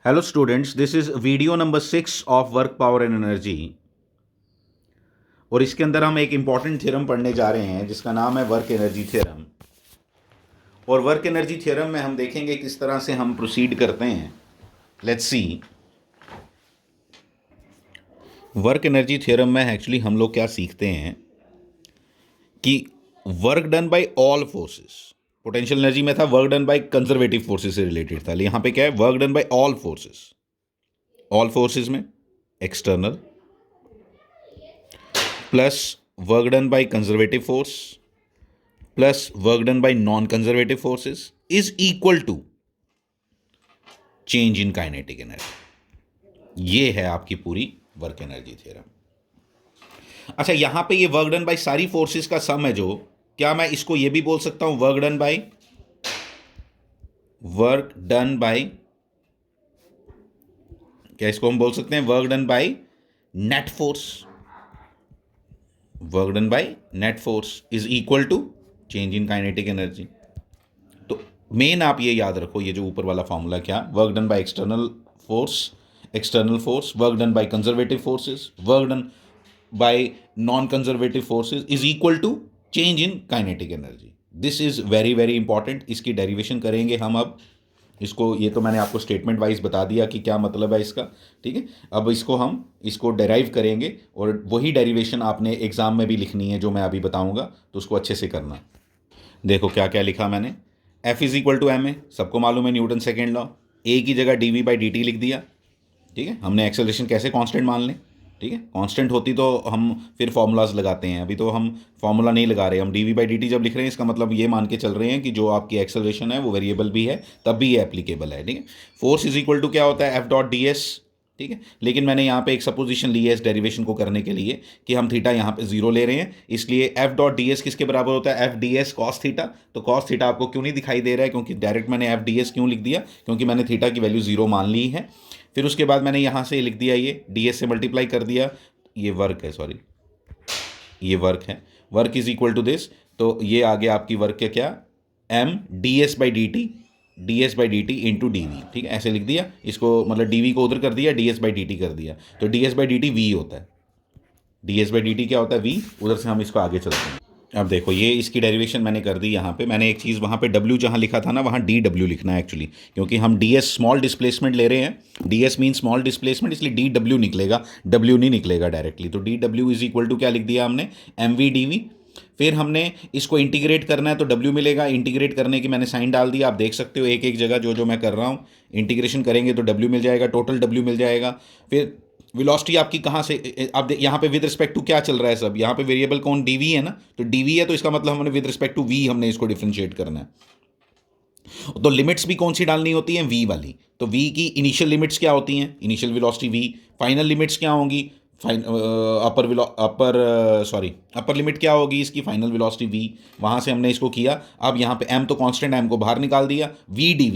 Hello students, this is video number 6 of work power and energy और इसके अंदर हम एक इम्पॉर्टेंट थ्योरम पढ़ने जा रहे हैं जिसका नाम है वर्क एनर्जी थ्योरम। और वर्क एनर्जी थ्योरम में हम देखेंगे किस तरह से हम प्रोसीड करते हैं। Let's see, work energy theorem में एक्चुअली हम लोग क्या सीखते हैं कि work done by all forces, potential energy में था work done by conservative forces से रिलेटेड था, यहाँ पे क्या है work done by all forces. All forces में external plus work done by conservative force plus work done by non conservative forces is equal to change in kinetic energy. ये है आपकी पूरी वर्क एनर्जी थ्योरम। अच्छा, यहां पे ये work done bye सारी फोर्सेस का सम है जो, क्या मैं इसको ये भी बोल सकता हूं वर्क डन बाय, क्या इसको हम बोल सकते हैं work done by net force. Work done by net force is equal to change in kinetic energy. तो मेन आप ये याद रखो, ये जो ऊपर वाला फॉर्मूला क्या, work done by external force, work done by conservative forces, work done by non conservative forces is equal to change in kinetic energy. This is very very important. इसकी डेरिवेशन करेंगे हम अब। इसको, ये तो मैंने आपको स्टेटमेंट वाइज बता दिया कि क्या मतलब है इसका, ठीक है। अब इसको डेराइव करेंगे और वही डेरिवेशन आपने एग्जाम में भी लिखनी है जो मैं अभी बताऊंगा, तो उसको अच्छे से करना। देखो क्या क्या लिखा मैंने। F is equal to M A, सबको मालूम है न्यूटन सेकेंड लॉ। ए की जगह D V by D T लिख दिया, ठीक है। हमने एक्सेलरेशन कैसे कांस्टेंट मान लें, ठीक है। कांस्टेंट होती तो हम फिर फॉर्मूलाज लगाते हैं, अभी तो हम फॉर्मूला नहीं लगा रहे। हम D V by D T जब लिख रहे हैं इसका मतलब ये मान के चल रहे हैं कि जो आपकी एक्सेलरेशन है वो वेरिएबल भी है, तब भी ये एप्लीकेबल है, ठीक है। फोर्स इज इक्वल टू क्या होता है एफ डॉट डी एस, ठीक है। लेकिन मैंने यहाँ पे एक सपोजिशन ली है इस डेरिवेशन को करने के लिए कि हम थीटा यहाँ पे जीरो ले रहे हैं, इसलिए एफ डॉट डी एस किसके बराबर होता है F D S cos theta. तो कॉस थीटा आपको क्यों नहीं दिखाई दे रहा है, क्योंकि डायरेक्ट मैंने एफ डी एस क्यों लिख दिया, क्योंकि मैंने थीटा की वैल्यू जीरो मान ली है। फिर उसके बाद मैंने यहाँ से लिख दिया, ये डी एस से मल्टीप्लाई कर दिया, ये वर्क है, सॉरी ये वर्क है, work is equal to this. तो ये आ गया आपकी वर्क क्या, M D S by D T into D V, ठीक है। ऐसे लिख दिया इसको, मतलब डी वी को उधर कर दिया, D S by D T कर दिया, तो D S by D T V होता है। D S by D T क्या होता है वी, उधर से हम इसको आगे चलते हैं। अब देखो ये इसकी डेरिवेशन मैंने कर दी। यहाँ पे मैंने एक चीज़, वहाँ पे डब्ल्यू जहाँ लिखा था ना वहाँ डी डब्ल्यू लिखना है एक्चुअली, क्योंकि हम डी एस स्मॉल डिस्प्लेसमेंट ले रहे हैं। D S mean small displacement, इसलिए डी डब्ल्यू निकलेगा, डब्ल्यू नहीं निकलेगा डायरेक्टली। तो D W is equal to क्या लिख दिया हमने एम वी डी वी। फिर हमने इसको इंटीग्रेट करना है तो डब्ल्यू मिलेगा। इंटीग्रेट करने की मैंने साइन डाल दिया, आप देख सकते हो एक एक जगह जो जो मैं कर रहा हूँ। इंटीग्रेशन करेंगे तो डब्ल्यू मिल जाएगा, टोटल डब्ल्यू मिल जाएगा। फिर वेलोसिटी आपकी कहाँ से, आप यहाँ पे विद रिस्पेक्ट टू क्या चल रहा है सब, यहाँ पे वेरिएबल कौन डी वी है ना, तो डी वी है तो इसका मतलब हमने विद रिस्पेक्ट टू वी हमने इसको डिफ्रेंशिएट करना है। तो लिमिट्स भी कौन सी डालनी होती हैं वी वाली। तो वी की इनिशियल लिमिट्स क्या होती हैं, initial velocity V. Final limits क्या होंगी, अपर लिमिट क्या होगी इसकी, फाइनल वेलोसिटी वी। वहाँ से हमने इसको किया। अब यहाँ पे m तो कांस्टेंट, m को बाहर निकाल दिया। वी डी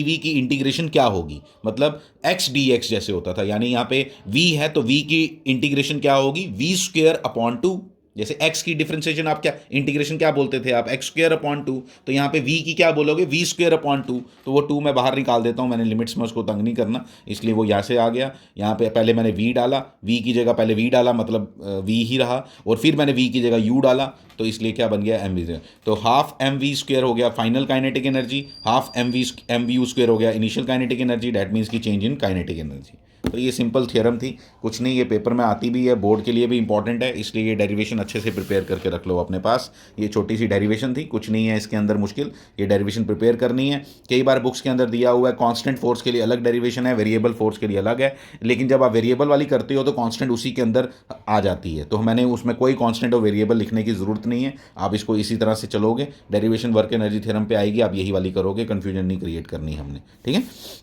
वी की इंटीग्रेशन क्या होगी, मतलब x डी एक्स जैसे होता था, यानी यहाँ पे v है तो v की इंटीग्रेशन क्या होगी वी स्क्वेयर अपॉन टू। जैसे x की डिफरेंशिएशन आप क्या इंटीग्रेशन क्या बोलते थे आप, एक्स स्क्वेयर अपॉन टू। तो यहाँ पे v की क्या बोलोगे वी स्क्वेयर अपॉन टू। तो वो टू मैं बाहर निकाल देता हूँ, मैंने लिमिट्स में उसको तंग नहीं करना, इसलिए वो यहाँ से आ गया। यहाँ पे पहले मैंने v डाला, v की जगह पहले v डाला, मतलब v ही रहा, और फिर मैंने v की जगह u डाला, तो इसलिए क्या बन गया एम वी। तो हाफ एम वी स्क्वेयर हो गया final kinetic energy, half M V U square हो गया initial kinetic energy, that means की चेंज इन काइनेटिक एनर्जी। तो ये सिंपल थ्योरम थी, कुछ नहीं। ये पेपर में आती भी है, बोर्ड के लिए भी इंपॉर्टेंट है, इसलिए ये डेरिवेशन अच्छे से प्रिपेयर करके रख लो अपने पास। ये छोटी सी डेरिवेशन थी, कुछ नहीं है इसके अंदर मुश्किल, ये डेरिवेशन प्रिपेयर करनी है। कई बार बुक्स के अंदर दिया हुआ है कांस्टेंट फोर्स के लिए अलग डेरिवेशन है, वेरिएबल फोर्स के लिए अलग है, लेकिन जब आप वेरिएबल वाली करते हो तो कांस्टेंट उसी के अंदर आ जाती है। तो मैंने उसमें कोई कांस्टेंट और वेरिएबल लिखने की ज़रूरत नहीं है, आप इसको इसी तरह से चलोगे। डेरिवेशन वर्क एनर्जी थ्योरम पे आएगी, आप यही वाली करोगे, कन्फ्यूजन नहीं क्रिएट करनी हमने, ठीक है।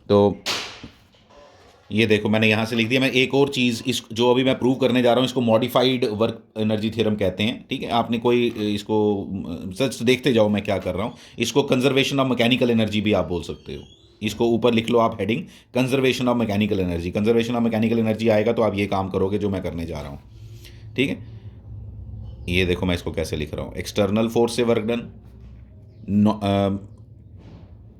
तो ये देखो मैंने यहाँ से लिख दिया। मैं एक और चीज़, इस जो अभी मैं प्रूव करने जा रहा हूँ इसको मॉडिफाइड वर्क एनर्जी थ्योरम कहते हैं, ठीक है। आपने कोई इसको सच देखते जाओ मैं क्या कर रहा हूँ। इसको कंजर्वेशन ऑफ मैकेनिकल एनर्जी भी आप बोल सकते हो, इसको ऊपर लिख लो आप heading conservation of mechanical energy. Conservation of mechanical energy आएगा तो आप ये काम करोगे जो मैं करने जा रहा हूँ, ठीक है। ये देखो मैं इसको कैसे लिख रहा हूँ, एक्सटर्नल फोर्स से work done,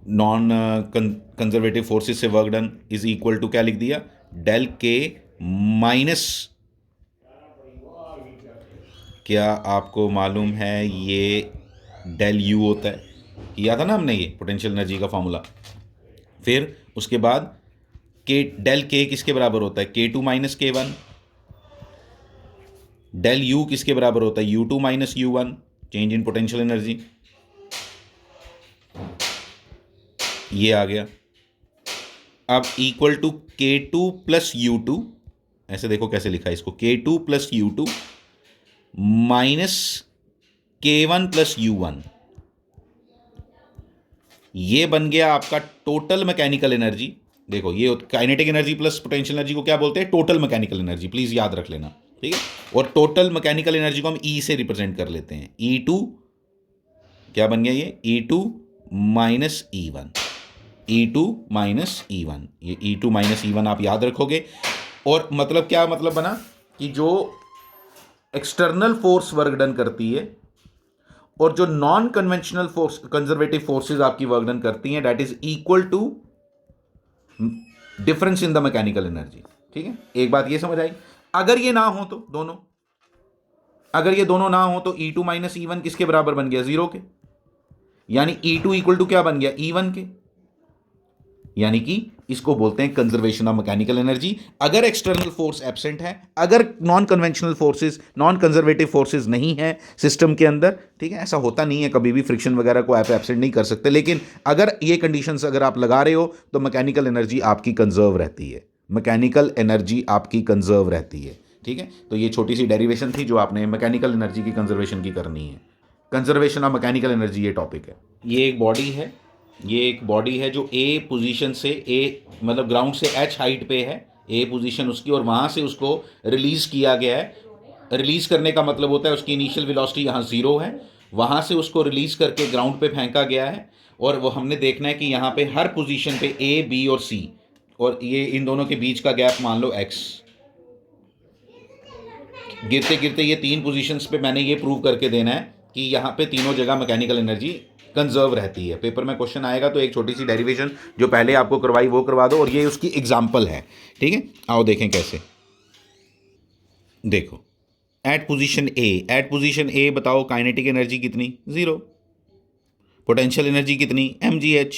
non conservative forces से work done is equal to क्या लिख दिया, डेल के माइनस, क्या आपको मालूम है ये डेल यू होता है, किया था ना हमने ये पोटेंशियल एनर्जी का फॉर्मूला। फिर उसके बाद के डेल के किसके बराबर होता है, K two minus K one. Del U किसके बराबर होता है, U two minus U one, change in potential energy. ये आ गया। अब equal to K two plus U two, ऐसे देखो कैसे लिखा है इसको, K two plus U two minus K one plus U one. ये बन गया आपका टोटल मैकेनिकल एनर्जी। देखो ये kinetic energy plus potential energy को क्या बोलते हैं, टोटल मैकेनिकल एनर्जी, प्लीज याद रख लेना, ठीक है। और टोटल मैकेनिकल एनर्जी को हम ई से रिप्रेजेंट कर लेते हैं, ई टू, क्या बन गया ये, E two minus E one, E two minus E one, ये E two minus E one आप याद रखोगे। और मतलब क्या मतलब बना कि जो एक्सटर्नल फोर्स वर्क डन करती है और जो non conventional force conservative forces आपकी वर्क डन करती हैं, that is equal to difference in the mechanical energy, ठीक है। एक बात ये समझ आई। अगर ये ना हो तो दोनों, अगर ये दोनों ना हो तो ई टू माइनस ई वन किसके बराबर बन गया, जीरो के, यानी ई टू इक्वल टू क्या बन गया, ई वन के, यानी कि इसको बोलते हैं कंजर्वेशन ऑफ मैकेनिकल एनर्जी। अगर एक्सटर्नल फोर्स एब्सेंट है, अगर non conventional forces, non conservative forces नहीं है सिस्टम के अंदर, ठीक है, ऐसा होता नहीं है कभी भी, फ्रिक्शन वगैरह को आप एब्सेंट नहीं कर सकते, लेकिन अगर ये कंडीशंस अगर आप लगा रहे हो तो मैकेनिकल एनर्जी आपकी कंजर्व रहती है, मैकेनिकल एनर्जी आपकी कंजर्व रहती है, ठीक है। तो ये छोटी सी डेरिवेशन थी जो आपने मैकेनिकल एनर्जी की कंजर्वेशन की करनी है। कंजर्वेशन ऑफ मैकेनिकल एनर्जी ये टॉपिक है। ये एक बॉडी है, ये एक बॉडी है जो ए पोजीशन से, ए मतलब ग्राउंड से एच हाइट पे है, ए पोजीशन उसकी, और वहाँ से उसको रिलीज़ किया गया है। रिलीज़ करने का मतलब होता है उसकी इनिशियल वेलोसिटी यहाँ ज़ीरो है, वहाँ से उसको रिलीज़ करके ग्राउंड पे फेंका गया है, और वो हमने देखना है कि यहाँ पे हर पोजीशन पे ए, बी और सी, और ये इन दोनों के बीच का गैप मान लो एक्स। गिरते गिरते ये तीन पोजीशंस पे मैंने ये प्रूव करके देना है कि यहाँ पे तीनों जगह मैकेनिकल एनर्जी कंजर्व रहती है। पेपर में क्वेश्चन आएगा तो एक छोटी सी डेरिवेशन जो पहले आपको करवाई वो करवा दो, और ये उसकी एग्जाम्पल है, ठीक है। आओ देखें कैसे। देखो एट पोजीशन ए बताओ काइनेटिक एनर्जी कितनी, जीरो। पोटेंशियल एनर्जी कितनी, mgh,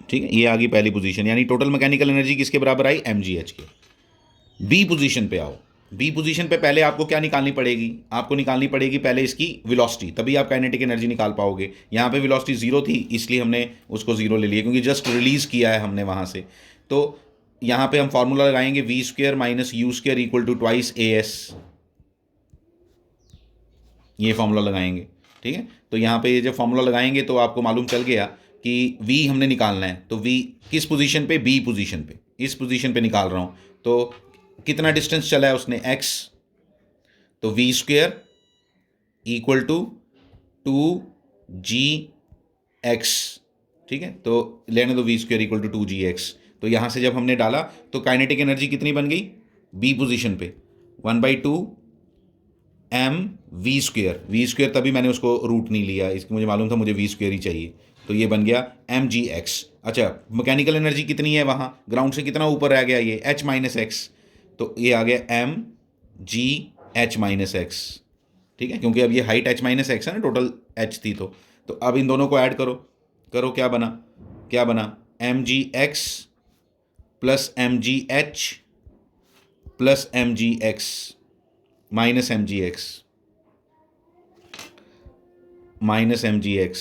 ठीक है। ये आ गई पहली पोजीशन, यानी टोटल मैकेनिकल एनर्जी किसके बराबर आई, mgh के। बी पोजीशन पे आओ। बी पोजीशन पे पहले आपको क्या निकालनी पड़ेगी, आपको निकालनी पड़ेगी पहले इसकी वेलोसिटी, तभी आप काइनेटिक एनर्जी निकाल पाओगे। यहाँ पे वेलोसिटी जीरो थी इसलिए हमने उसको जीरो ले लिया, क्योंकि जस्ट रिलीज किया है हमने वहाँ से। तो यहाँ पे हम फॉर्मूला लगाएंगे V square minus U square equal to twice A S, ये फॉर्मूला लगाएंगे, ठीक है। तो यहाँ पे ये जब फॉर्मूला लगाएंगे तो आपको मालूम चल गया कि वी हमने निकालना है, तो वी किस पोजीशन पे, बी पोजीशन पे, इस पोजीशन पे निकाल रहा हूँ। तो कितना डिस्टेंस चला है उसने, x, तो we square equal to 2gx, ठीक है। तो लेने दो we square equal to 2gx। तो यहाँ से जब हमने डाला तो काइनेटिक एनर्जी कितनी बन गई, बी पोजीशन पे 1/2 m वी स्क्वेयर, तभी मैंने उसको रूट नहीं लिया, इसकी मुझे मालूम था मुझे वी स्क्वेयर ही चाहिए, तो ये बन गया mgx। अच्छा मैकेनिकल एनर्जी कितनी है वहाँ, ग्राउंड से कितना ऊपर रह गया ये, h माइनस एक्स, तो ये आ गया mgh माइनस एक्स, ठीक है, क्योंकि अब ये हाइट h माइनस एक्स है ना, टोटल h थी। तो अब इन दोनों को ऐड करो, क्या बना, mgx plus mgh plus mgx minus mgx,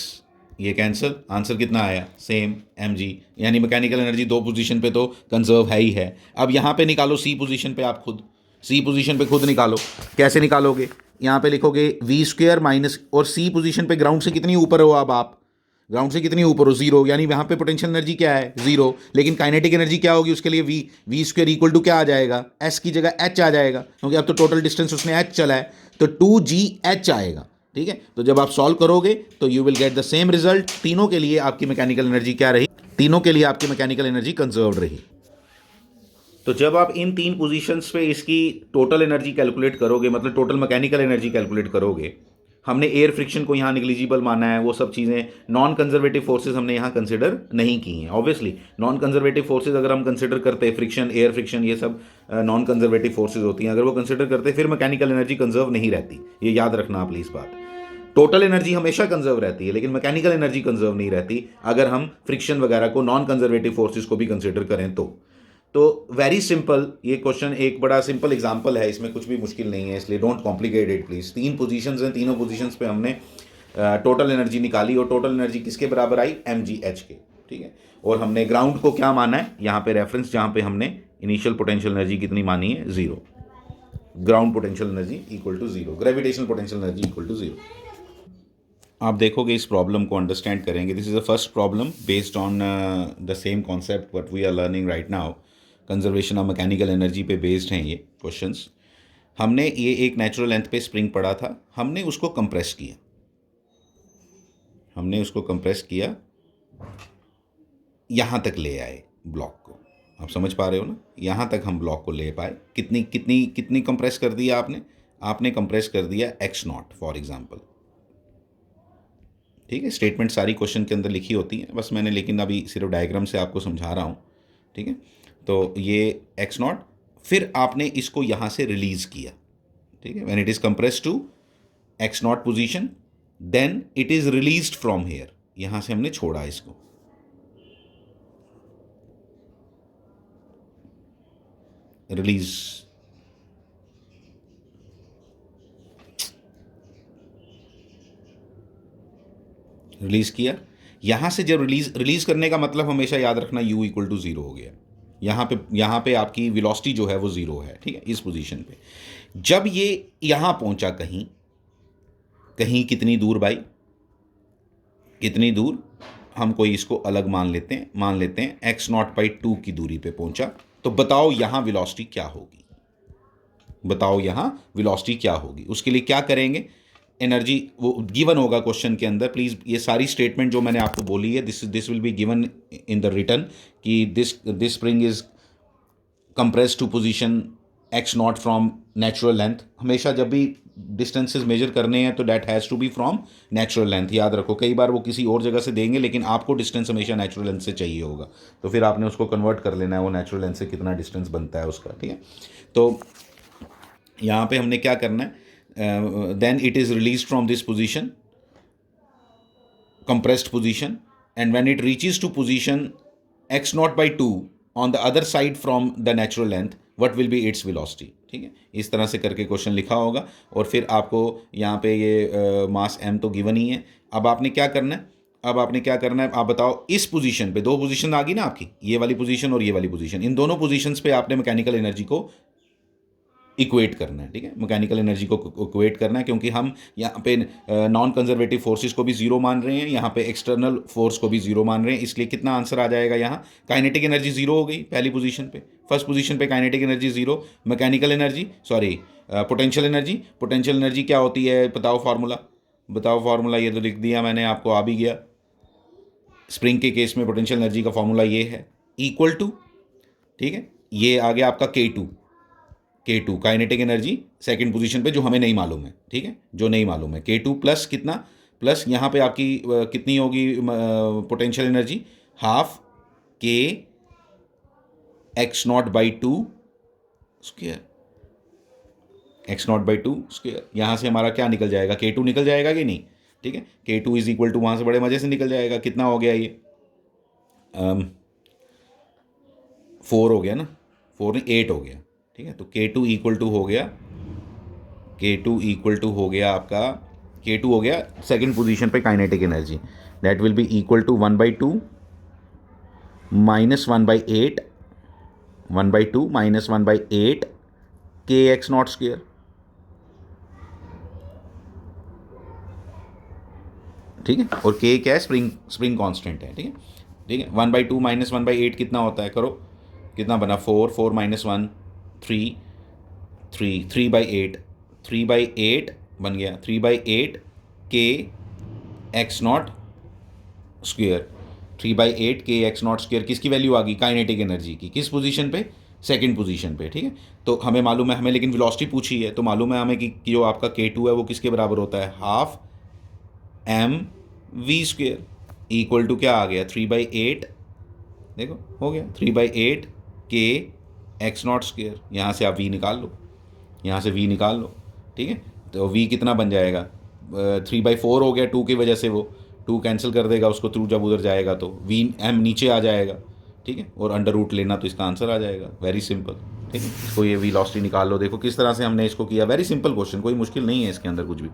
ये कैंसिल, आंसर कितना आया, सेम mg, यानी मैकेनिकल एनर्जी दो पोजीशन पे तो कंजर्व है ही है। अब यहाँ पे निकालो सी पोजीशन पे, आप खुद सी पोजीशन पे खुद निकालो। कैसे निकालोगे, यहाँ पे लिखोगे वी स्क्वेयर माइनस, और सी पोजीशन पे ग्राउंड से कितनी ऊपर हो, अब आप ग्राउंड से कितनी ऊपर हो, जीरो, यानी यहाँ पे पोटेंशियल एनर्जी क्या है, जीरो, लेकिन काइनेटिक एनर्जी क्या होगी उसके लिए, वी स्क्वेयर इक्वल टू क्या आ जाएगा, एस की जगह एच आ जाएगा, क्योंकि अब तो टोटल डिस्टेंस उसने एच चला है, तो 2gh आएगा, ठीक है। तो जब आप सॉल्व करोगे तो you will get the same result. तीनों के लिए आपकी मैकेनिकल एनर्जी क्या रही, तीनों के लिए आपकी मैकेनिकल एनर्जी कंजर्व्ड रही। तो जब आप इन तीन पोजीशंस पे इसकी टोटल एनर्जी कैलकुलेट करोगे, मतलब टोटल मैकेनिकल एनर्जी कैलकुलेट करोगे, हमने एयर फ्रिक्शन को यहाँ निग्लिजिबल माना है, वो सब चीज़ें नॉन कंजर्वेटिव फोर्सेज हमने यहाँ कंसिडर नहीं की हैं। ऑब्वियसली नॉन कंजर्वेटिव फोर्सेज अगर हम कंसिडर करते हैं, फ्रिक्शन, एयर फ्रिक्शन, ये सब नॉन कंजर्वेटिव फोर्सेज होती हैं, अगर वो कंसिडर करते फिर मैकेनिकल एनर्जी कंजर्व नहीं रहती। ये याद रखना आप प्लीज़ बात। टोटल एनर्जी हमेशा कंजर्व रहती है, लेकिन मैकेनिकल एनर्जी कंजर्व नहीं रहती अगर हम फ्रिक्शन वगैरह को, नॉन कंजर्वेटिव फोर्सेज को भी कंसिडर करें तो वेरी सिंपल। ये क्वेश्चन एक बड़ा सिंपल एग्जांपल है, इसमें कुछ भी मुश्किल नहीं है, इसलिए don't complicate it please. 3 positions हैं, तीनों पोजीशंस पे हमने टोटल एनर्जी निकाली और टोटल एनर्जी किसके बराबर आई, mgh के, ठीक है। और हमने ग्राउंड को क्या माना है यहाँ पे रेफरेंस, जहाँ पे हमने इनिशियल पोटेंशियल एनर्जी कितनी मानी है, 0। Ground potential energy equal to 0, gravitational potential energy equal to 0। आप देखोगे इस प्रॉब्लम को अंडरस्टैंड करेंगे। This is the first problem based on the same concept what we are learning right now. Conservation of mechanical energy पे based हैं ये questions. हमने ये एक नेचुरल लेंथ पे स्प्रिंग पड़ा था, हमने उसको कंप्रेस किया, हमने उसको कंप्रेस किया, यहाँ तक ले आए ब्लॉक को। आप समझ पा रहे हो ना, यहाँ तक हम ब्लॉक को ले पाए। कितनी कितनी कितनी कंप्रेस कर दिया आपने कंप्रेस कर दिया x0 फॉर एग्जाम्पल, ठीक है। स्टेटमेंट सारी क्वेश्चन के अंदर लिखी होती है, बस मैंने लेकिन अभी सिर्फ डायग्राम से आपको समझा रहा हूँ, ठीक है। तो ये x0, फिर आपने इसको यहाँ से रिलीज़ किया, ठीक है। When it is compress to x0 position, then it is released from here, यहाँ से हमने छोड़ा इसको, रिलीज, रिलीज किया। यहाँ से जब रिलीज करने का मतलब हमेशा याद रखना u इक्वल टू 0 हो गया। यहाँ पे आपकी वेलोसिटी जो है वो 0 है, ठीक है, इस पोजीशन पे। जब ये यहाँ पहुँचा कहीं कहीं, कितनी दूर भाई, कितनी दूर, हम कोई इसको अलग मान लेते हैं x0/2 की दूरी पे पहुँचा। तो बताओ यहाँ वेलोसिटी क्या होगी, बताओ यहाँ वेलोसिटी क्या होगी। उसके लिए क्या करेंगे, एनर्जी वो गिवन होगा क्वेश्चन के अंदर। प्लीज़ ये सारी स्टेटमेंट जो मैंने आपको बोली है, this will be given in the written कि this spring is compress to position x0 from natural length. हमेशा जब भी डिस्टेंसेस मेजर करने हैं तो that has to be from natural length. याद रखो, कई बार वो किसी और जगह से देंगे, लेकिन आपको डिस्टेंस हमेशा नेचुरल लेंथ से चाहिए होगा, तो फिर आपने उसको कन्वर्ट कर लेना है, वो नेचुरल लेंथ से कितना डिस्टेंस बनता है उसका, ठीक है। तो यहाँ पे हमने क्या करना है, then it is released from this position, compressed position, and when it reaches to position x0/2 on the other side from the natural length, what will be its velocity, ठीक है। इस तरह से करके क्वेश्चन लिखा होगा। और फिर आपको यहाँ पे ये मास m तो गिवन ही है। अब आपने क्या करना है, आप बताओ, इस पोजीशन पे 2 पोजीशन आ गई ना आपकी, ये वाली पोजीशन और ये वाली पोजीशन, इन दोनों पोजीशंस पे आपने मैकेनिकल एनर्जी को इक्वेट करना है, ठीक है। मैकेनिकल एनर्जी को इक्वेट करना है, क्योंकि हम यहाँ पे नॉन कंजर्वेटिव फोर्सेस को भी 0 मान रहे हैं, यहाँ पे एक्सटर्नल फोर्स को भी 0 मान रहे हैं। इसलिए कितना आंसर आ जाएगा यहाँ, काइनेटिक एनर्जी 0 हो गई पहली पोजीशन पे, फर्स्ट पोजीशन पे kinetic energy 0, mechanical energy, sorry potential energy क्या होती है, बताओ फार्मूला, ये तो लिख दिया मैंने आपको, आ भी गया। स्प्रिंग के केस में पोटेंशियल एनर्जी का फार्मूला ये है, इक्वल टू, ठीक है, ये आ गया आपका K2 kinetic energy second position पे, जो हमें नहीं मालूम है, ठीक है, जो नहीं मालूम है। K2 प्लस कितना, प्लस यहाँ पे आपकी कितनी होगी potential energy, half K x0/2 square, x0/2 square. यहाँ से हमारा क्या निकल जाएगा, K2 निकल जाएगा कि नहीं, ठीक है। K2 इज इक्वल टू, वहाँ से बड़े मज़े से निकल जाएगा, कितना हो गया ये 4 हो गया ना, 4 नहीं 8 हो गया, ठीक है। तो K2 इक्वल टू हो गया, आपका K2 हो गया सेकंड पोजीशन पे kinetic energy, that will be equal to 1/2 minus 1/8 kx0 square, ठीक है। और K क्या है, स्प्रिंग कांस्टेंट है, ठीक है। 1/2 माइनस 1/8 कितना होता है, करो, कितना बना, 4 माइनस 1 3 3/8 बन गया, 3/8 k x0 square, 3/8 k x0 square. किसकी वैल्यू आ गई, काइनेटिक एनर्जी की, किस पोजीशन पे, सेकंड पोजीशन पे, ठीक है। तो हमें मालूम है, हमें लेकिन वेलोसिटी पूछी है, तो मालूम है हमें कि जो आपका K2 है वो किसके बराबर होता है, half M V square equal to क्या आ गया, 3/8, देखो हो गया 3/8 के एक्स नॉट स्क्वेयर। यहाँ से आप वी निकाल लो, यहाँ से वी निकाल लो, ठीक है। तो वी कितना बन जाएगा, 3/4 हो गया, 2 की वजह से वो 2 कैंसिल कर देगा उसको थ्रू, जब उधर जाएगा तो वी एम नीचे आ जाएगा, ठीक है। और अंडर रूट लेना तो इसका आंसर आ जाएगा, वेरी सिंपल, ठीक है। इसको ये वेलोसिटी निकाल लो, देखो किस तरह से हमने इसको किया, वेरी सिंपल क्वेश्चन, कोई मुश्किल नहीं है इसके अंदर कुछ भी।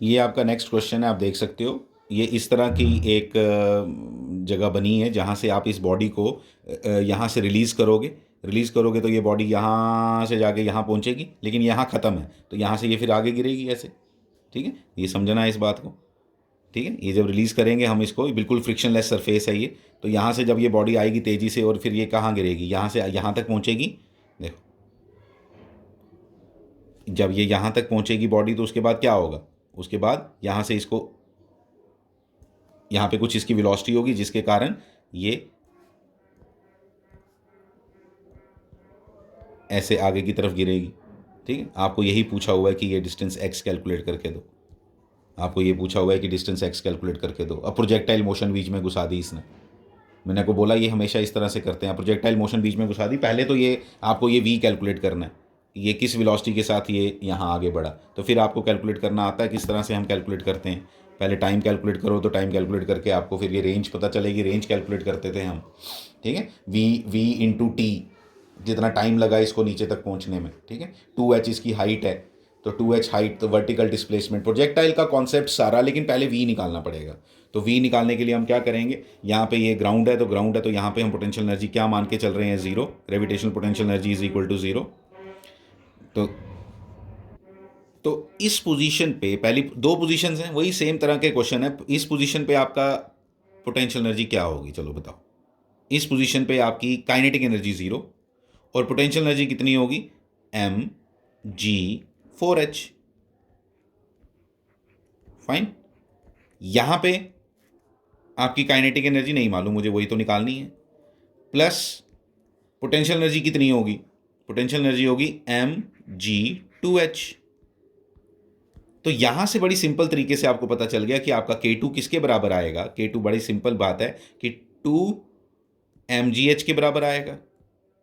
ये आपका नेक्स्ट क्वेश्चन है, आप देख सकते हो। ये इस तरह की एक जगह बनी है जहाँ से आप इस बॉडी को यहाँ से रिलीज़ करोगे तो ये बॉडी यहाँ से जाके यहाँ पहुँचेगी, लेकिन यहाँ ख़त्म है, तो यहाँ से ये फिर आगे गिरेगी ऐसे, ठीक है। ये समझना है इस बात को, ठीक है। ये जब रिलीज़ करेंगे हम इसको, बिल्कुल फ्रिक्शनलेस सरफेस है ये, तो यहाँ से जब ये बॉडी आएगी तेज़ी से और फिर ये कहाँ गिरेगी, यहाँ से यहाँ तक पहुँचेगी। देखो जब ये यहाँ तक पहुँचेगी बॉडी, तो उसके बाद क्या होगा, उसके बाद यहाँ से इसको, यहाँ पे कुछ इसकी वेलोसिटी होगी जिसके कारण ये ऐसे आगे की तरफ गिरेगी, ठीक है। आपको यही पूछा हुआ है कि ये डिस्टेंस एक्स कैलकुलेट करके दो, आपको ये पूछा हुआ है कि डिस्टेंस एक्स कैलकुलेट करके दो। अब प्रोजेक्टाइल मोशन बीच में घुसा दी इसने, मैंने को बोला ये हमेशा इस तरह से करते हैं, प्रोजेक्टाइल मोशन बीच में घुसा दी। पहले तो ये आपको ये वी कैलकुलेट करना है, ये किस वेलोसिटी के साथ ये यहाँ आगे बढ़ा, तो फिर आपको कैलकुलेट करना आता है किस तरह से हम कैलकुलेट करते हैं। पहले टाइम कैलकुलेट करो, तो टाइम कैलकुलेट करके आपको फिर ये रेंज पता चलेगी, रेंज कैलकुलेट करते थे हम, ठीक है। वी इंटू टी, जितना टाइम लगा इसको नीचे तक पहुँचने में, ठीक है। 2h इसकी हाइट है, तो 2h हाइट, तो वर्टिकल डिस्प्लेसमेंट, प्रोजेक्टाइल का कॉन्सेप्ट सारा, लेकिन पहले वी निकालना पड़ेगा। तो वी निकालने के लिए हम क्या करेंगे, यहाँ पे ये ग्राउंड है, तो ग्राउंड है तो यहाँ पे हम पोटेंशियल एनर्जी क्या मान के चल रहे हैं, zero, gravitational potential energy is equal to zero. तो इस पोजीशन पे, पहली दो पोजीशंस हैं, वही सेम तरह के क्वेश्चन है। इस पोजीशन पे आपका पोटेंशियल एनर्जी क्या होगी, चलो बताओ। इस पोजीशन पे आपकी काइनेटिक एनर्जी जीरो और पोटेंशियल एनर्जी कितनी होगी, mg4h, फाइन। यहां पे आपकी काइनेटिक एनर्जी नहीं मालूम मुझे, वही तो निकालनी है, प्लस पोटेंशियल एनर्जी कितनी होगी, पोटेंशियल एनर्जी होगी mg2h। तो यहां से बड़ी सिंपल तरीके से आपको पता चल गया कि आपका K2 किसके बराबर आएगा। K2 बड़ी सिंपल बात है कि 2 mgh के बराबर आएगा,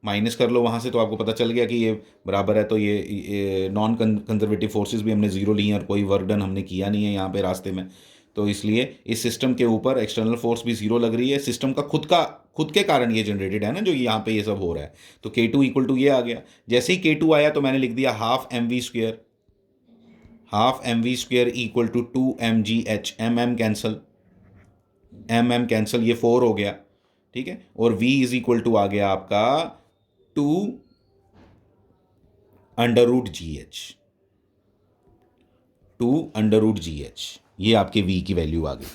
माइनस कर लो वहाँ से, तो आपको पता चल गया कि ये बराबर है। तो ये नॉन कंजर्वेटिव फोर्सेस भी हमने ज़ीरो ली हैं और कोई वर्क डन हमने किया नहीं है यहाँ पे रास्ते में, तो इसलिए इस सिस्टम के ऊपर एक्सटर्नल फोर्स भी ज़ीरो लग रही है, सिस्टम का खुद के कारण ये जनरेटेड है ना, जो यहाँ पे ये सब हो रहा है। तो K2 इक्वल टू ये आ गया। जैसे ही K2 आया तो मैंने लिख दिया half mv square, half mv square equal to 2mgh, M cancel, ये 4 हो गया, ठीक है। और v इज इक्वल टू आ गया आपका 2 under root G H, 2 under root G H, ये आपके v की वैल्यू आ गई।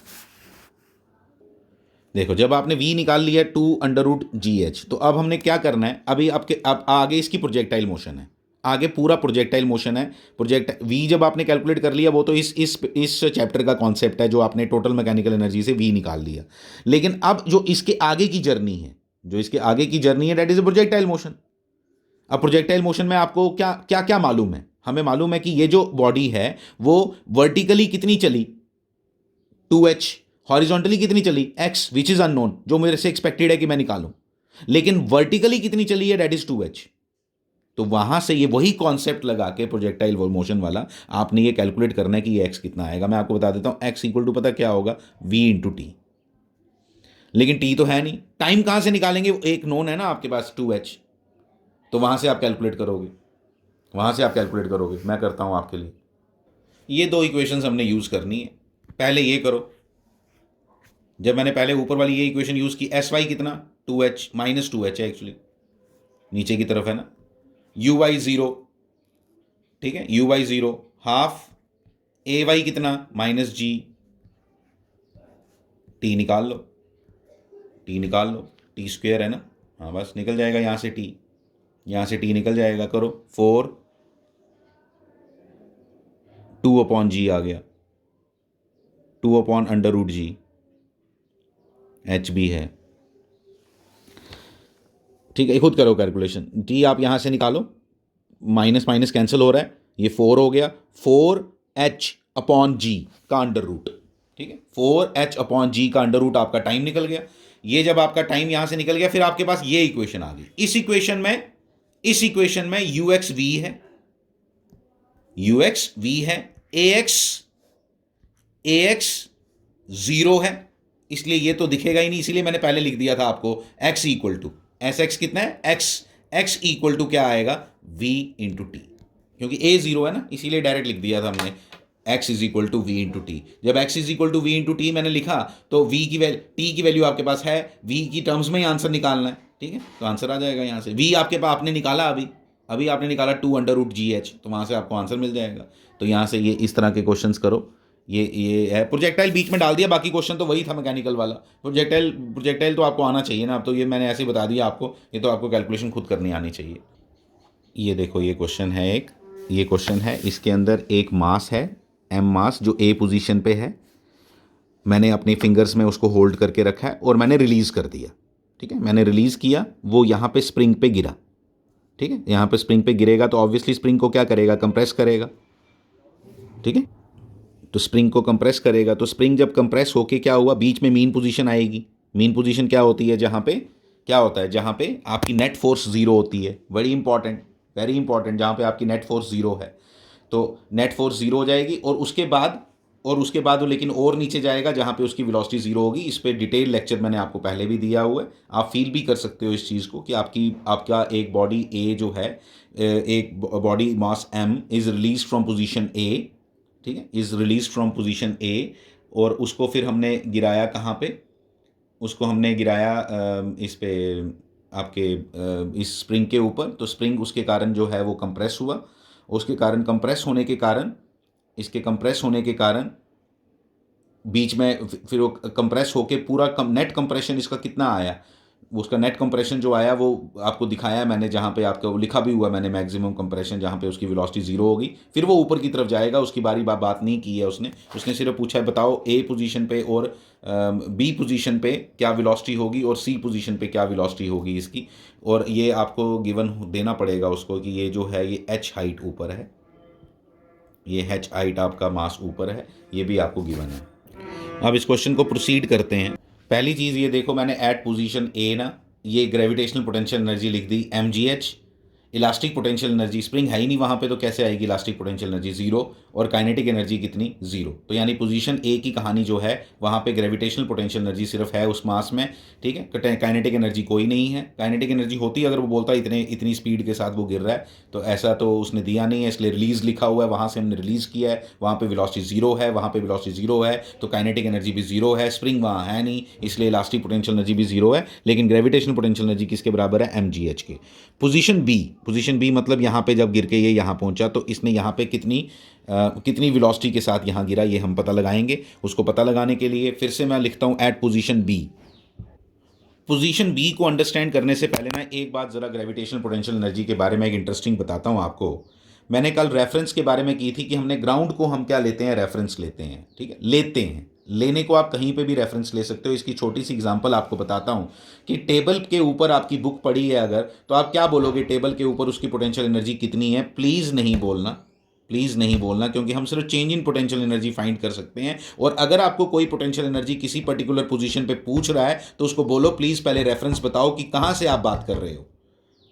देखो जब आपने v निकाल लिया 2 अंडर रूट जी एच, तो अब हमने क्या करना है, अभी अब आगे इसकी प्रोजेक्टाइल मोशन है, आगे पूरा प्रोजेक्टाइल मोशन है। v जब आपने कैलकुलेट कर लिया, वो तो इस चैप्टर का कॉन्सेप्ट है, जो आपने टोटल मैकेनिकल एनर्जी से v निकाल लिया। लेकिन अब जो इसके आगे की जर्नी है, that is a projectile motion. अब प्रोजेक्टाइल मोशन में आपको क्या क्या क्या मालूम है, हमें मालूम है कि ये जो बॉडी है वो वर्टिकली कितनी चली, 2h, हॉरिजॉन्टली कितनी चली, x, विच इज अननोन, जो मेरे से एक्सपेक्टेड है कि मैं निकालूं, लेकिन वर्टिकली कितनी चली है, दैट इज 2h। तो वहां से ये वही कॉन्सेप्ट लगा के प्रोजेक्टाइल मोशन वाला आपने ये कैलकुलेट करना है कि ये x कितना आएगा। मैं आपको बता देता हूं, x इक्वल टू पता क्या होगा, v इंटू टी, लेकिन t तो है नहीं, टाइम कहां से निकालेंगे, एक नोन है ना आपके पास 2h, तो वहां से आप कैलकुलेट करोगे, मैं करता हूं आपके लिए। ये दो इक्वेशंस हमने यूज करनी है, पहले ये करो। जब मैंने पहले ऊपर वाली ये इक्वेशन यूज की, एस वाई कितना, 2h माइनस 2h है एक्चुअली, नीचे की तरफ है ना, यू वाई जीरो, ठीक है, U Y zero, half A Y कितना, माइनस जी, टी निकाल लो, टी स्क्वेयर है ना, हाँ बस निकल जाएगा यहाँ से टी निकल जाएगा, करो 4 2 अपॉन जी आ गया, 2 upon under root G, H भी है, ठीक है, खुद करो कैलकुलेशन। टी आप यहाँ से निकालो, माइनस माइनस कैंसिल हो रहा है, ये 4 हो गया, 4h/g का अंडर रूट। ठीक है, 4h/g का अंडर रूट आपका टाइम निकल गया। ये जब आपका टाइम यहां से निकल गया, फिर आपके पास ये इक्वेशन आ गई। इस इक्वेशन में ux v है, ax 0 है, इसलिए ये तो दिखेगा ही नहीं, इसीलिए मैंने पहले लिख दिया था आपको x इक्वल टू sx कितना है, x इक्वल टू क्या आएगा, v इंटू टी, क्योंकि a 0 है ना, इसीलिए डायरेक्ट लिख दिया था हमने x is equal to V into T. जब x is equal to V into T मैंने लिखा, तो v की t की वैल्यू आपके पास है, v की टर्म्स में ही आंसर निकालना है। ठीक है, तो आंसर आ जाएगा यहाँ से, v आपके पास आपने निकाला, अभी आपने निकाला 2√gh, तो वहाँ से आपको आंसर मिल जाएगा। तो यहाँ से ये इस तरह के क्वेश्चंस करो। ये है प्रोजेक्टाइल, बीच में डाल दिया, बाकी क्वेश्चन तो वही था मैकेनिकल वाला। प्रोजेक्टाइल तो आपको आना चाहिए ना, अब तो ये मैंने ऐसे ही बता दिया आपको, ये तो आपको कैलकुलेशन खुद करनी आनी चाहिए। ये देखो, ये क्वेश्चन है, इसके अंदर एक मास है m मास, जो a पोजीशन पे है। मैंने अपनी फिंगर्स में उसको होल्ड करके रखा है और मैंने रिलीज़ कर दिया। ठीक है, मैंने रिलीज़ किया, वो यहाँ पे स्प्रिंग पे गिरा। ठीक है, यहाँ पे स्प्रिंग पे गिरेगा तो ऑब्वियसली स्प्रिंग को क्या करेगा, कंप्रेस करेगा। ठीक है, तो स्प्रिंग को कंप्रेस करेगा, तो स्प्रिंग जब कंप्रेस होके क्या हुआ, बीच में मीन पोजीशन आएगी। मीन पोजीशन क्या होती है, जहाँ पे क्या होता है, जहाँ पे आपकी नेट फोर्स 0 होती है। वेरी इंपॉर्टेंट, जहाँ पे आपकी नेट फोर्स 0 है, तो नेट फोर्स 0 हो जाएगी, और उसके बाद वो लेकिन और नीचे जाएगा, जहाँ पे उसकी वेलोसिटी 0 होगी। इस पे डिटेल लेक्चर मैंने आपको पहले भी दिया हुआ है, आप फील भी कर सकते हो इस चीज़ को कि आपका एक बॉडी A जो है, एक body mass M is release from position A। ठीक है, is release from position A, और उसको फिर हमने गिराया कहाँ पे, उसको हमने गिराया इस पे आपके इस स्प्रिंग के ऊपर। तो स्प्रिंग उसके कारण जो है वो कंप्रेस हुआ, उसके कारण कंप्रेस होने के कारण, इसके कंप्रेस होने के कारण बीच में फिर वो कंप्रेस होके पूरा नेट कंप्रेशन इसका कितना आया, उसका नेट कंप्रेशन जो आया वो आपको दिखाया मैंने, जहाँ पे आपका लिखा भी हुआ मैंने, मैक्सिमम कंप्रेशन, जहाँ पे उसकी वेलोसिटी 0 होगी, फिर वो ऊपर की तरफ जाएगा। उसकी बारी बात नहीं की है उसने सिर्फ पूछा है बताओ A पोजीशन पे और B पोजीशन पे क्या वेलोसिटी होगी और C पोजीशन पे क्या वेलोसिटी होगी इसकी, और ये आपको गिवन देना पड़ेगा उसको कि ये जो है ये h हाइट ऊपर है, ये h हाइट आपका मास ऊपर है, ये भी आपको गिवन है। अब इस क्वेश्चन को प्रोसीड करते हैं। पहली चीज़ ये देखो, मैंने एट पोजीशन A ना, ये ग्रेविटेशनल पोटेंशियल एनर्जी लिख दी mgh। Elastic potential energy, spring है ही नहीं वहाँ पे, तो कैसे आएगी इलास्टिक पोटेंशियल एनर्जी, 0, और काइनेटिक एनर्जी कितनी, 0। तो यानी पोजीशन A की कहानी जो है, वहाँ पे ग्रेविटेशनल पोटेंशियल एनर्जी सिर्फ है उस मास में। ठीक है, काइनेटिक एनर्जी कोई नहीं है। काइनेटिक एनर्जी होती अगर वो बोलता इतनी स्पीड के साथ वो गिर रहा है, तो ऐसा तो उसने दिया नहीं है, इसलिए रिलीज़ लिखा हुआ है, वहाँ से हमने रिलीज़ किया है, वहाँ पे वेलोसिटी 0 है, वहाँ पे वेलोसिटी 0 है, तो काइनेटिक एनर्जी भी 0 है। स्प्रिंग वहाँ है नहीं, इसलिए इलास्टिक पोटेंशियल एनर्जी भी 0 है, लेकिन ग्रेविटेशनल पोटेंशियल एनर्जी किसके बराबर है, mgh के। पोजीशन B मतलब यहाँ पे जब गिर के ये यहाँ पहुँचा, तो इसने यहाँ पे कितनी वेलोसिटी के साथ यहाँ गिरा, ये हम पता लगाएंगे। उसको पता लगाने के लिए फिर से मैं लिखता हूँ at position B। Position B को अंडरस्टैंड करने से पहले ना एक बात ज़रा ग्रेविटेशनल पोटेंशियल एनर्जी के बारे में एक इंटरेस्टिंग बताता हूँ आपको। मैंने कल रेफरेंस के बारे में की थी कि हमने ग्राउंड को हम क्या लेते हैं, रेफरेंस लेते हैं। ठीक है, लेने को आप कहीं पे भी रेफरेंस ले सकते हो। इसकी छोटी सी एग्जांपल आपको बताता हूँ कि टेबल के ऊपर आपकी बुक पड़ी है अगर, तो आप क्या बोलोगे, टेबल के ऊपर उसकी पोटेंशियल एनर्जी कितनी है। प्लीज़ नहीं बोलना, क्योंकि हम सिर्फ change in potential energy find कर सकते हैं। और अगर आपको कोई पोटेंशियल एनर्जी किसी पर्टिकुलर पोजीशन पे पूछ रहा है, तो उसको बोलो प्लीज़ पहले रेफरेंस बताओ कि कहाँ से आप बात कर रहे हो।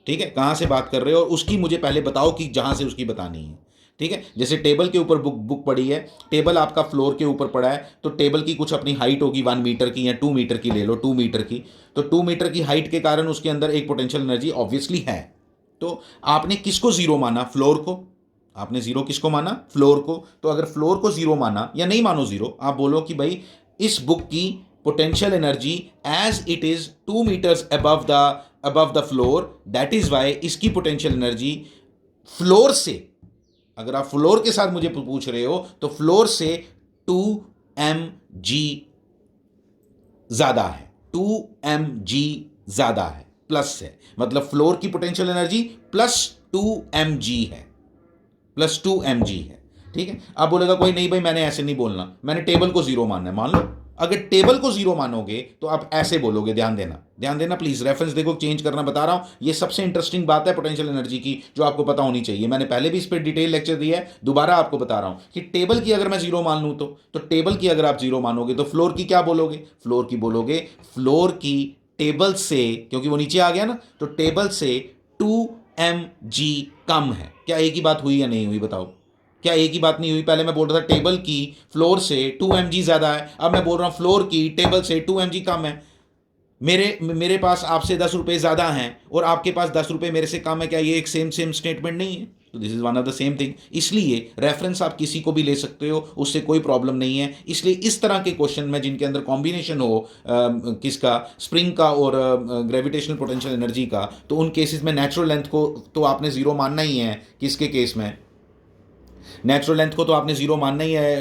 ठीक है, कहाँ से बात कर रहे हो, और उसकी मुझे पहले बताओ कि जहाँ से उसकी बतानी है। ठीक है, जैसे टेबल के ऊपर बुक पड़ी है, टेबल आपका फ्लोर के ऊपर पड़ा है, तो टेबल की कुछ अपनी हाइट होगी 1 मीटर की या 2 मीटर की, ले लो 2 मीटर की। तो 2 मीटर की हाइट के कारण उसके अंदर एक पोटेंशियल एनर्जी ऑब्वियसली है। तो आपने किसको 0 माना, फ्लोर को। आपने 0 किसको माना, फ्लोर को। तो अगर फ्लोर को 0 माना या नहीं मानो 0, आप बोलो कि भाई इस बुक की potential energy as it is 2 metres above the floor, that is Y इसकी पोटेंशियल एनर्जी फ्लोर से, अगर आप फ्लोर के साथ मुझे पूछ रहे हो, तो फ्लोर से 2mg ज्यादा है, 2mg ज्यादा है, प्लस है, मतलब फ्लोर की पोटेंशियल एनर्जी प्लस 2mg है, ठीक है। अब बोलेगा कोई नहीं भाई मैंने ऐसे नहीं बोलना, मैंने टेबल को 0 मानना है, मान लो अगर टेबल को जीरो मानोगे तो आप ऐसे बोलोगे, ध्यान देना प्लीज, रेफरेंस देखो, चेंज करना बता रहा हूं, ये सबसे इंटरेस्टिंग बात है पोटेंशियल एनर्जी की जो आपको पता होनी चाहिए। मैंने पहले भी इस पर डिटेल लेक्चर दिया है, दोबारा आपको बता रहा हूं कि टेबल की अगर मैं जीरो मान लूं तो टेबल की अगर आप जीरो मानोगे तो फ्लोर की क्या बोलोगे, फ्लोर की टेबल से, क्योंकि वो नीचे आ गया ना, तो टेबल से 2mg कम है। क्या एक ही बात हुई या नहीं हुई, बताओ? क्या एक ही बात नहीं हुई? पहले मैं बोल रहा था टेबल की फ्लोर से 2mg ज्यादा है, अब मैं बोल रहा हूं फ्लोर की टेबल से 2mg कम है। मेरे पास आपसे 10 रुपए ज्यादा हैं और आपके पास 10 रुपए मेरे से कम है, क्या ये एक सेम स्टेटमेंट नहीं है? तो this is one of the same thing. इसलिए रेफरेंस आप किसी को भी ले सकते हो, उससे कोई प्रॉब्लम नहीं है। इसलिए इस तरह के क्वेश्चन में जिनके अंदर कॉम्बिनेशन हो किसका, स्प्रिंग का और ग्रेविटेशनल पोटेंशियल एनर्जी का, तो उन केसेस में नेचुरल लेंथ को तो आपने जीरो मानना ही है। किसके केस में? नेचुरल लेंथ को तो आपने जीरो मानना ही है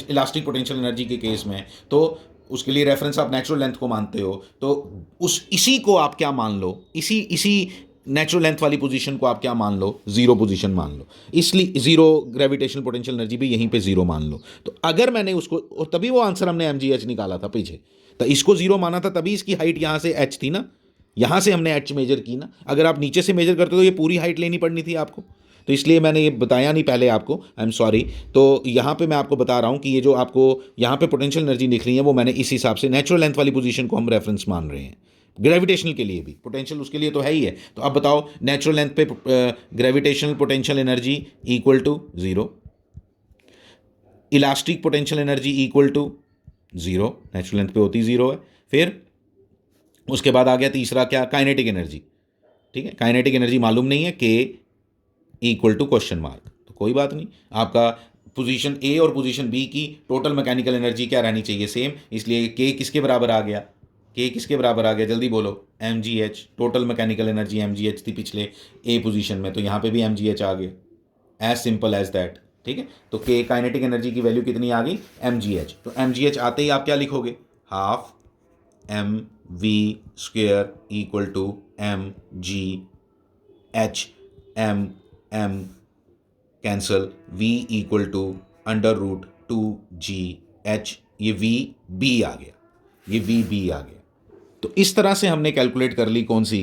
इलास्टिक पोटेंशियल एनर्जी के केस में। तो उसके लिए रेफरेंस आप नेचुरल लेंथ को मानते हो, तो इसी को आप क्या मान लो, इसी नेचुरल लेंथ वाली पोजीशन को आप क्या मान लो, जीरो पोजीशन मान लो। इसलिए जीरो ग्रेविटेशनल पोटेंशियल एनर्जी भी यहीं पे जीरो मान लो। तो अगर मैंने उसको, और तभी वो आंसर हमने mgh निकाला था पीछे, तो इसको जीरो माना था, तभी इसकी हाइट यहां से h थी ना, यहां से हमने h मेजर की ना। अगर आप नीचे से मेजर करते तो ये पूरी हाइट लेनी पड़नी थी आपको, तो इसलिए मैंने ये बताया नहीं पहले आपको, आई एम सॉरी। तो यहाँ पे मैं आपको बता रहा हूँ कि ये जो आपको यहाँ पे पोटेंशियल एनर्जी दिख रही है वो मैंने इस हिसाब से नेचुरल लेंथ वाली पोजीशन को हम रेफरेंस मान रहे हैं। ग्रेविटेशनल के लिए भी पोटेंशियल उसके लिए तो है ही है। तो अब बताओ नेचुरल लेंथ पे gravitational potential energy equal to zero, elastic potential energy equal to zero, natural length पे होती जीरो है। फिर उसके बाद आ गया तीसरा क्या, काइनेटिक एनर्जी। ठीक है, काइनेटिक एनर्जी मालूम नहीं है, के इक्वल टू क्वेश्चन मार्क। तो कोई बात नहीं, आपका पोजीशन ए और पोजीशन बी की टोटल मैकेनिकल एनर्जी क्या रहनी चाहिए, सेम। इसलिए के किसके बराबर आ गया, के किसके बराबर आ गया, जल्दी बोलो, mgh। Total mechanical energy mgh थी पिछले ए पोजीशन में, तो यहाँ पे भी mgh आ गया, एज सिंपल एज दैट। ठीक है, तो के काइनेटिक एनर्जी की वैल्यू कितनी आ गई, mgh। तो mgh आते ही आप क्या लिखोगे, half mv² equal to mgh, m cancel, v equal to √2gh, ये v b आ गया, ये v b आ गया। तो इस तरह से हमने कैलकुलेट कर ली कौन सी,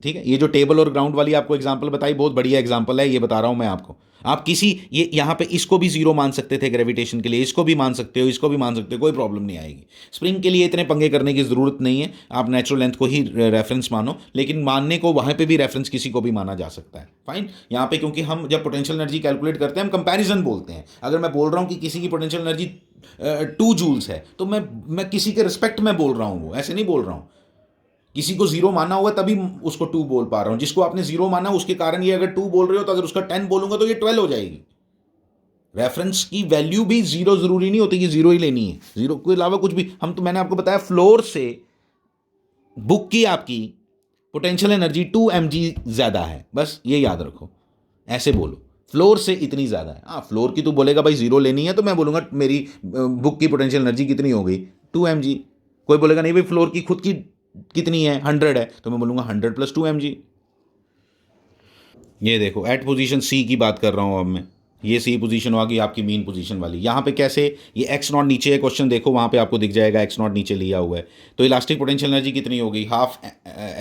ठीक है। ये जो टेबल और ग्राउंड वाली आपको एग्जांपल बताई, बहुत बढ़िया एग्जांपल है, ये बता रहा हूं मैं आपको। आप किसी ये यहाँ पे इसको भी जीरो मान सकते थे ग्रेविटेशन के लिए, इसको भी मान सकते हो, इसको भी मान सकते हो, कोई प्रॉब्लम नहीं आएगी। स्प्रिंग के लिए इतने पंगे करने की ज़रूरत नहीं है, आप नेचुरल लेंथ को ही रेफरेंस मानो, लेकिन मानने को वहाँ पे भी रेफरेंस किसी को भी माना जा सकता है, फाइन। यहाँ पे क्योंकि हम जब पोटेंशियल एनर्जी कैलकुलेट करते हैं हम कंपैरिजन बोलते हैं। अगर मैं बोल रहा हूँ कि किसी की पोटेंशियल एनर्जी 2 जूल्स है, तो मैं किसी के रिस्पेक्ट में बोल रहा हूँ, वो ऐसे नहीं बोल रहा हूँ। किसी को जीरो माना हुआ तभी उसको 2 बोल पा रहा हूं, जिसको आपने जीरो माना उसके कारण ये अगर 2 बोल रहे हो, तो अगर उसका 10 बोलूंगा तो ये 12 हो जाएगी। रेफरेंस की वैल्यू भी जीरो जरूरी नहीं होती कि जीरो ही लेनी है, जीरो के अलावा कुछ भी। हम तो मैंने आपको बताया फ्लोर से बुक की आपकी पोटेंशियल एनर्जी 2mg ज्यादा है, बस ये याद रखो, ऐसे बोलो फ्लोर से इतनी ज्यादा है। हाँ, फ्लोर की तो बोलेगा भाई जीरो लेनी है, तो मैं बोलूंगा मेरी बुक की पोटेंशियल एनर्जी कितनी हो गई, 2mg। कोई बोलेगा नहीं भाई फ्लोर की खुद की कितनी है, 100 है, तो मैं बोलूंगा 100 + 2mg। ये देखो एट पोजीशन सी की बात कर रहा हूं अब मैं, ये सी पोजीशन होगी आपकी मीन पोजीशन वाली। यहाँ पे कैसे, ये एक्स नॉट नीचे है, क्वेश्चन देखो वहाँ पे आपको दिख जाएगा एक्स नॉट नीचे लिया हुआ है। तो इलास्टिक पोटेंशियल एनर्जी कितनी होगी, हाफ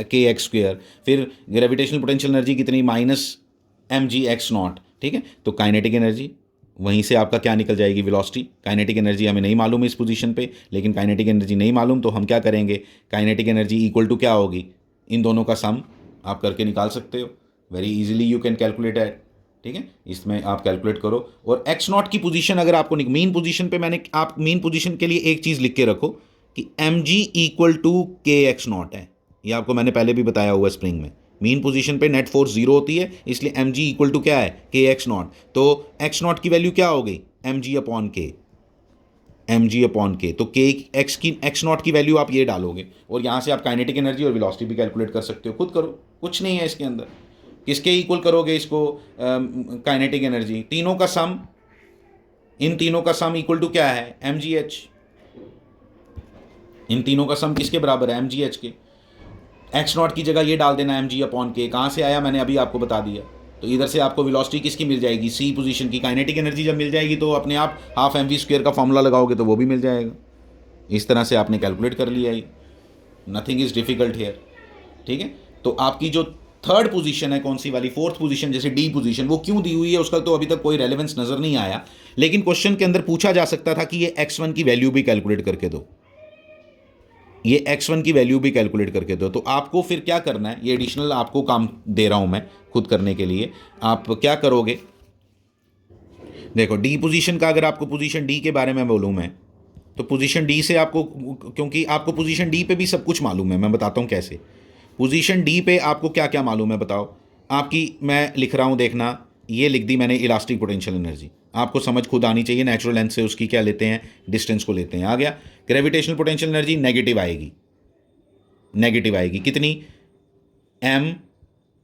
kx²। फिर ग्रेविटेशनल पोटेंशियल एनर्जी कितनी, -mgx0। ठीक है, तो काइनेटिक एनर्जी वहीं से आपका क्या निकल जाएगी, वेलोसिटी। काइनेटिक एनर्जी हमें नहीं मालूम इस पोजीशन पे, लेकिन काइनेटिक एनर्जी नहीं मालूम तो हम क्या करेंगे, काइनेटिक एनर्जी इक्वल टू क्या होगी, इन दोनों का सम आप करके निकाल सकते हो, very easily you can calculate that. ठीक है, इसमें आप कैलकुलेट करो। और x0 की पोजीशन अगर आपको मीन पोजीशन पे, मैंने आप मीन पोजीशन के लिए एक चीज़ लिख के रखो कि mg इक्वल टू kx0 है, ये आपको मैंने पहले भी बताया हुआ स्प्रिंग में। मीन पोजीशन पे नेट फोर्स जीरो होती है, इसलिए mg इक्वल टू क्या है, kx0। तो x0 की वैल्यू क्या हो गई, mg/k, mg/k। तो x0 की वैल्यू आप ये डालोगे, और यहाँ से आप काइनेटिक एनर्जी और वेलोसिटी भी कैलकुलेट कर सकते हो, खुद करो, कुछ नहीं है इसके अंदर। किसके इक्वल करोगे इसको, काइनेटिक एनर्जी, तीनों का सम, इन तीनों का सम इक्वल टू क्या है, mgh। इन तीनों का सम किसके बराबर है, mgh के। x0 की जगह ये डाल देना mg/k, कहाँ से आया मैंने अभी आपको बता दिया। तो इधर से आपको वेलोसिटी किसकी मिल जाएगी, सी पोजीशन की। काइनेटिक एनर्जी जब मिल जाएगी तो अपने आप हाफ mv² का फॉर्मूला लगाओगे तो वो भी मिल जाएगा। इस तरह से आपने कैलकुलेट कर लिया ये, नथिंग इज़ डिफ़िकल्ट हेयर। ठीक है, तो आपकी जो थर्ड पोजीशन है, कौन सी वाली, फोर्थ पोजीशन, जैसे डी पोजीशन, वो क्यों दी हुई है उसका तो अभी तक कोई रेलेवेंस नज़र नहीं आया, लेकिन क्वेश्चन के अंदर पूछा जा सकता था कि ये x1 की वैल्यू भी कैलकुलेट करके दो, ये x1 की वैल्यू भी कैलकुलेट करके दो। तो आपको फिर क्या करना है, ये एडिशनल आपको काम दे रहा हूं मैं खुद करने के लिए। आप क्या करोगे, देखो डी पोजीशन का, अगर आपको पोजीशन डी के बारे में बोलूं मैं, तो पोजीशन डी से आपको, क्योंकि आपको पोजीशन डी पे भी सब कुछ मालूम है, मैं बताता हूं कैसे। पोजीशन डी पे आपको क्या क्या मालूम है बताओ। आपकी, मैं लिख रहा हूं, देखना, ये लिख दी मैंने इलास्टिक पोटेंशियल एनर्जी, आपको समझ खुद आनी चाहिए, नेचुरल लेंथ से उसकी क्या लेते हैं, डिस्टेंस को लेते हैं, आ गया। ग्रेविटेशनल पोटेंशियल एनर्जी नेगेटिव आएगी, नेगेटिव आएगी कितनी, M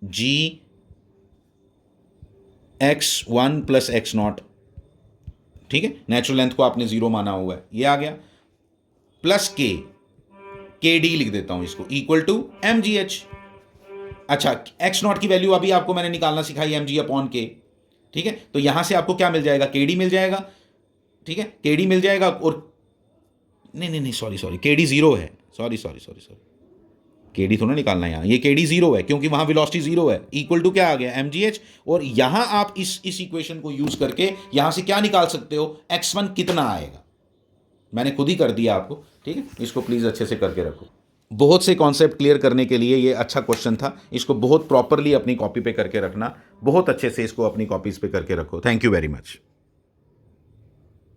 G x1 plus x0। ठीक है, नेचुरल लेंथ को आपने जीरो माना हुआ है, ये आ गया, प्लस के डी लिख देता हूं इसको, equal to M G H. अच्छा, x0 की वैल्यू अभी आपको मैंने निकालना सिखाई, एम जी अपॉन के। ठीक है, तो यहां से आपको क्या मिल जाएगा, के डी मिल जाएगा। ठीक है, के डी मिल जाएगा, और नहीं सॉरी, के डी जीरो है, सॉरी, के डी थोड़ा निकालना है यहाँ, ये के डी जीरो है क्योंकि वहां वेलोसिटी जीरो है, इक्वल टू क्या आ गया, एम जी एच। और यहां आप इस इक्वेशन को यूज करके यहां से क्या निकाल सकते हो, x1 कितना आएगा, मैंने खुद ही कर दिया आपको। ठीक है, इसको प्लीज अच्छे से करके रखो। बहुत से कॉन्सेप्ट क्लियर करने के लिए ये अच्छा क्वेश्चन था, इसको बहुत प्रॉपरली अपनी कॉपी पे करके रखना, बहुत अच्छे से इसको अपनी कॉपीज पे करके रखो। Thank you very much.